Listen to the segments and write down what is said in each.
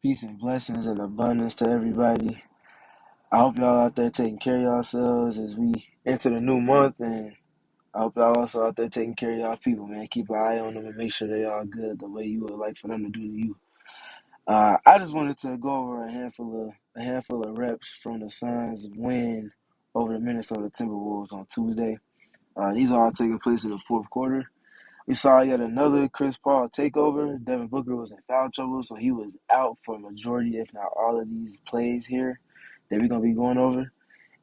Peace and blessings and abundance to everybody. I hope y'all out there taking care of yourselves as we enter the new month, and I hope y'all also out there taking care of y'all people, man. Keep an eye on them and make sure they all good the way you would like for them to do to you. I just wanted to go over a handful of reps from the Suns' win over the Minnesota Timberwolves on Tuesday. These are all taking place in the fourth quarter. We saw yet another Chris Paul takeover. Devin Booker was in foul trouble, so he was out for a majority, if not all of these plays here that we're going to be going over.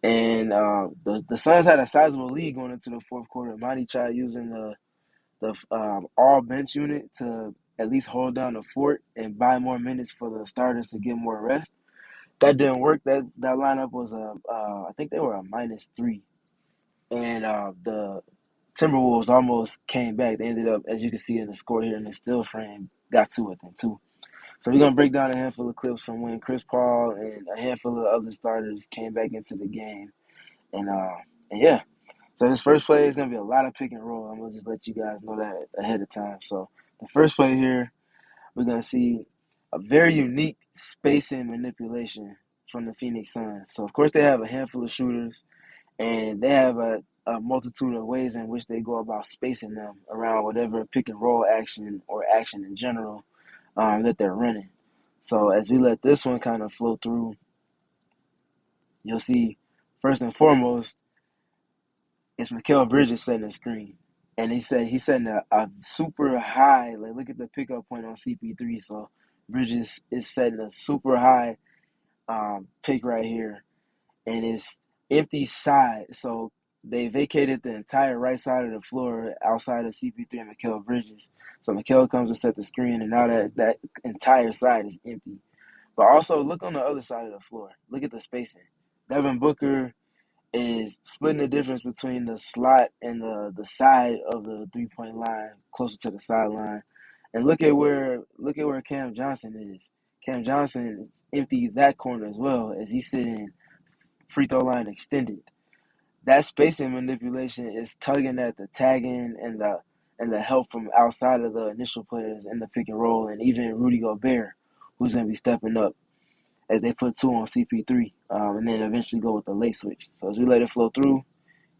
And the Suns had a sizable lead going into the fourth quarter. Monty tried using the all bench unit to at least hold down the fort and buy more minutes for the starters to get more rest. That didn't work. That lineup was I think they were a -3, and the Timberwolves almost came back. They ended up, as you can see in the score here in the still frame, got to it then too. So we're gonna break down a handful of clips from when Chris Paul and a handful of other starters came back into the game, and yeah. So this first play is gonna be a lot of pick and roll. I'm gonna just let you guys know that ahead of time. So the first play here, we're gonna see a very unique spacing manipulation from the Phoenix Suns. So of course they have a handful of shooters and they have a multitude of ways in which they go about spacing them around whatever pick and roll action or action in general that they're running. So as we let this one kind of flow through, you'll see first and foremost it's Mikal Bridges setting the screen, and he's setting a super high. Like look at the pickup point on CP3. So Bridges is setting a super high pick right here, and it's empty side. So they vacated the entire right side of the floor outside of CP3 and Mikal Bridges. So Mikal comes to set the screen, and now that entire side is empty. But also look on the other side of the floor. Look at the spacing. Devin Booker is splitting the difference between the slot and the side of the 3-point line, closer to the sideline. And look at where Cam Johnson is. Cam Johnson is empty that corner as well as he's sitting free throw line extended. That spacing manipulation is tugging at the tagging and the help from outside of the initial players in the pick and roll, and even Rudy Gobert, who's going to be stepping up as they put two on CP3, and then eventually go with the late switch. So as we let it flow through,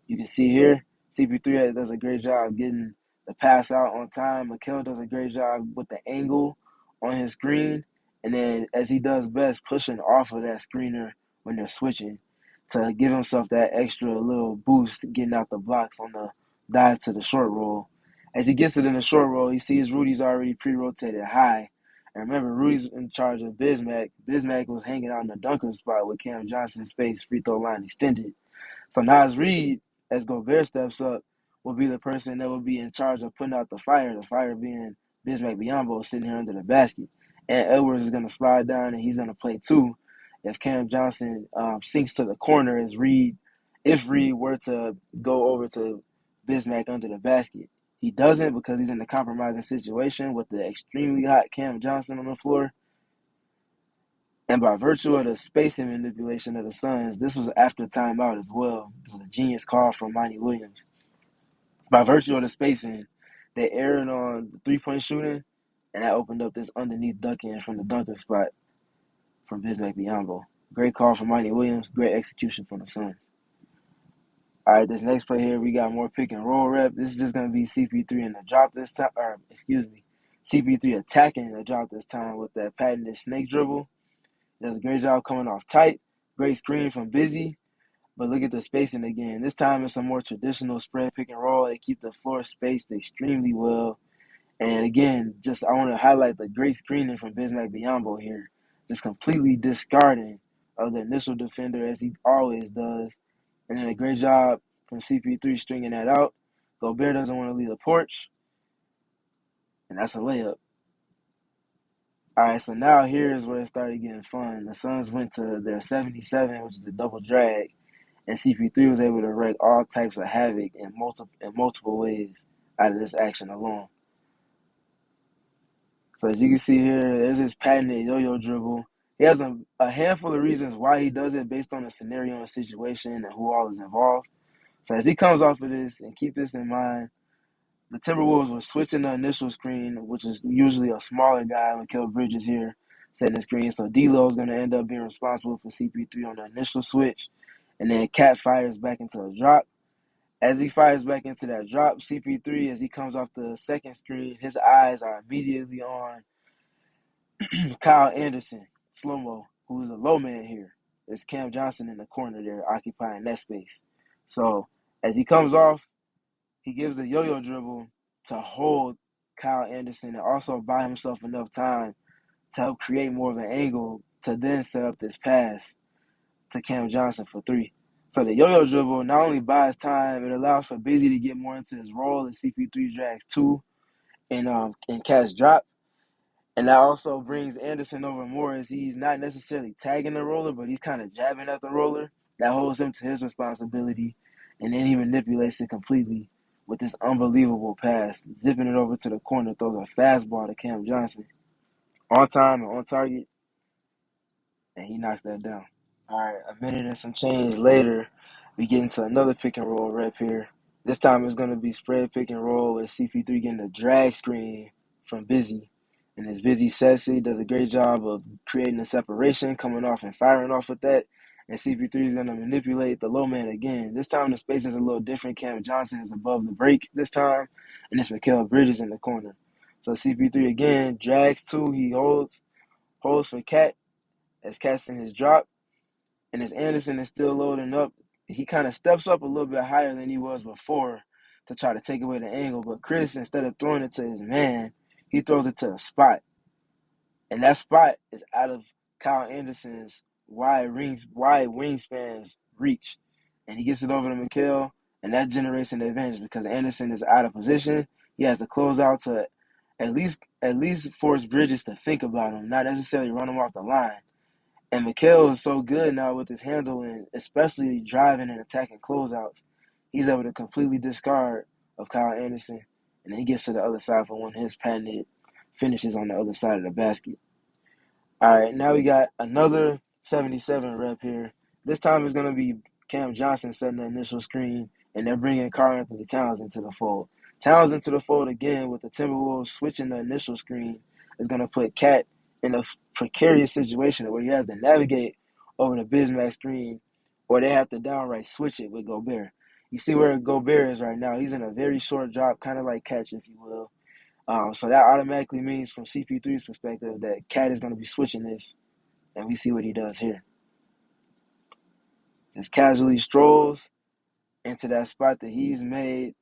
you can see here CP3 does a great job getting the pass out on time. Mikal does a great job with the angle on his screen, and then as he does best, pushing off of that screener when they're switching to give himself that extra little boost, getting out the blocks on the dive to the short roll. As he gets it in the short roll, he sees Rudy's already pre-rotated high. And remember, Rudy's in charge of Bismack. Bismack was hanging out in the dunker spot with Cam Johnson's space free throw line extended. So Nas Reed, as Gobert steps up, will be the person that will be in charge of putting out the fire being Bismack Biyombo sitting here under the basket. And Edwards is going to slide down and he's going to play two if Cam Johnson sinks to the corner if Reed were to go over to Bismack under the basket. He doesn't because he's in a compromising situation with the extremely hot Cam Johnson on the floor. And by virtue of the spacing manipulation of the Suns, this was after timeout as well. It was a genius call from Monty Williams. By virtue of the spacing, they erred on the three-point shooting, and that opened up this underneath duck-in from the dunker spot from Bismack Biyombo. Great call from Monty Williams. Great execution from the Suns. All right, this next play here, we got more pick and roll rep. This is just going to be CP3 in the drop this time, or excuse me, CP3 attacking the drop this time with that patented snake dribble. Does a great job coming off tight. Great screen from Busy. But look at the spacing again. This time it's a more traditional spread pick and roll. They keep the floor spaced extremely well. And again, I want to highlight the great screening from Bismack Biyombo here. Just completely discarding of the initial defender as he always does. And then a great job from CP3 stringing that out. Gobert doesn't want to leave the porch. And that's a layup. All right, so now here's where it started getting fun. The Suns went to their 77, which is the double drag, and CP3 was able to wreak all types of havoc in multiple ways out of this action alone. So as you can see here, there's this patented yo-yo dribble. He has a handful of reasons why he does it based on the scenario and situation and who all is involved. So as he comes off of this, and keep this in mind, the Timberwolves were switching the initial screen, which is usually a smaller guy, Mikal Bridges here. setting the screen. So D-Lo is going to end up being responsible for CP3 on the initial switch. And then Cat fires back into a drop. As he fires back into that drop, CP3, as he comes off the second screen, his eyes are immediately on Kyle Anderson, slow-mo, who's a low man here. There's Cam Johnson in the corner there occupying that space. So as he comes off, he gives a yo-yo dribble to hold Kyle Anderson and also buy himself enough time to help create more of an angle to then set up this pass to Cam Johnson for three. So the yo-yo dribble not only buys time, it allows for Busy to get more into his role as CP3 drags two and Cat's drop. And that also brings Anderson over more as he's not necessarily tagging the roller, but he's kind of jabbing at the roller. That holds him to his responsibility, and then he manipulates it completely with this unbelievable pass, zipping it over to the corner, throws a fastball to Cam Johnson. On time and on target, and he knocks that down. All right, a minute and some change later, we get into another pick and roll rep here. This time it's going to be spread pick and roll with CP3 getting a drag screen from Busy. And as Busy says, he does a great job of creating a separation, coming off and firing off with that. And CP3 is going to manipulate the low man again. This time the spacing is a little different. Cam Johnson is above the break this time, and it's Mikal Bridges in the corner. So CP3 again drags two. He holds for Cat as Cat's in his drop. And as Anderson is still loading up, he kind of steps up a little bit higher than he was before to try to take away the angle. But Chris, instead of throwing it to his man, he throws it to a spot. And that spot is out of Kyle Anderson's wide wingspan's reach. And he gets it over to Mikal, and that generates an advantage because Anderson is out of position. He has to close out to at least force Bridges to think about him, not necessarily run him off the line. And Mikal is so good now with his handle and especially driving and attacking closeouts. He's able to completely discard of Kyle Anderson, and then he gets to the other side for one of his patented finishes on the other side of the basket. All right, now we got another 77 rep here. This time it's going to be Cam Johnson setting the initial screen, and they're bringing Karl-Anthony Towns into the fold. Towns into the fold again with the Timberwolves switching the initial screen is going to put Cat in a precarious situation where he has to navigate over the Bismack screen, or they have to downright switch it with Gobert. You see where Gobert is right now. He's in a very short drop, kind of like Catch, if you will. So that automatically means from CP3's perspective that Cat is going to be switching this, and we see what he does here. Just casually strolls into that spot that he's made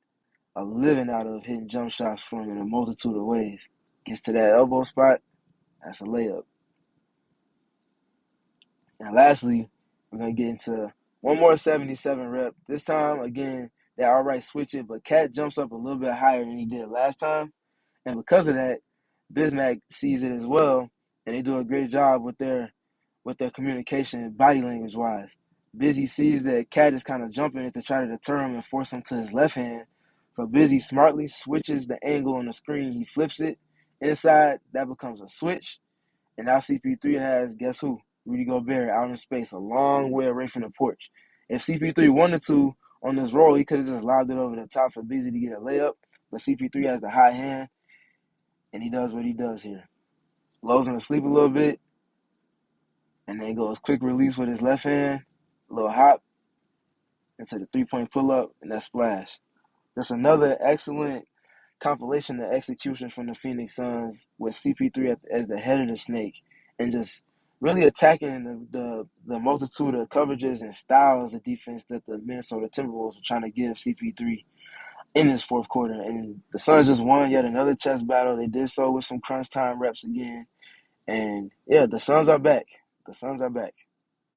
a living out of hitting jump shots from in a multitude of ways. Gets to that elbow spot, that's a layup. And lastly, we're going to get into one more 77 rep. This time, again, they outright switch it, but Cat jumps up a little bit higher than he did last time. And because of that, Bismack sees it as well, and they do a great job with their communication, body language wise. Busy sees that Cat is kind of jumping it to try to deter him and force him to his left hand. So Busy smartly switches the angle on the screen. He flips it inside. That becomes a switch. And now CP3 has, guess who? Rudy Gobert out in space, a long way away from the porch. If CP3 wanted to on this roll, he could have just lobbed it over the top for Busy to get a layup. But CP3 has the high hand, and he does what he does here. Lulls him to sleep a little bit, and then goes quick release with his left hand, a little hop into the three-point pull-up, and that splash. That's another excellent compilation of execution from the Phoenix Suns with CP3 as the head of the snake and just really attacking the multitude of coverages and styles of defense that the Minnesota Timberwolves were trying to give CP3 in this fourth quarter. And the Suns just won yet another chess battle. They did so with some crunch time reps again. And, yeah, the Suns are back. The Suns are back.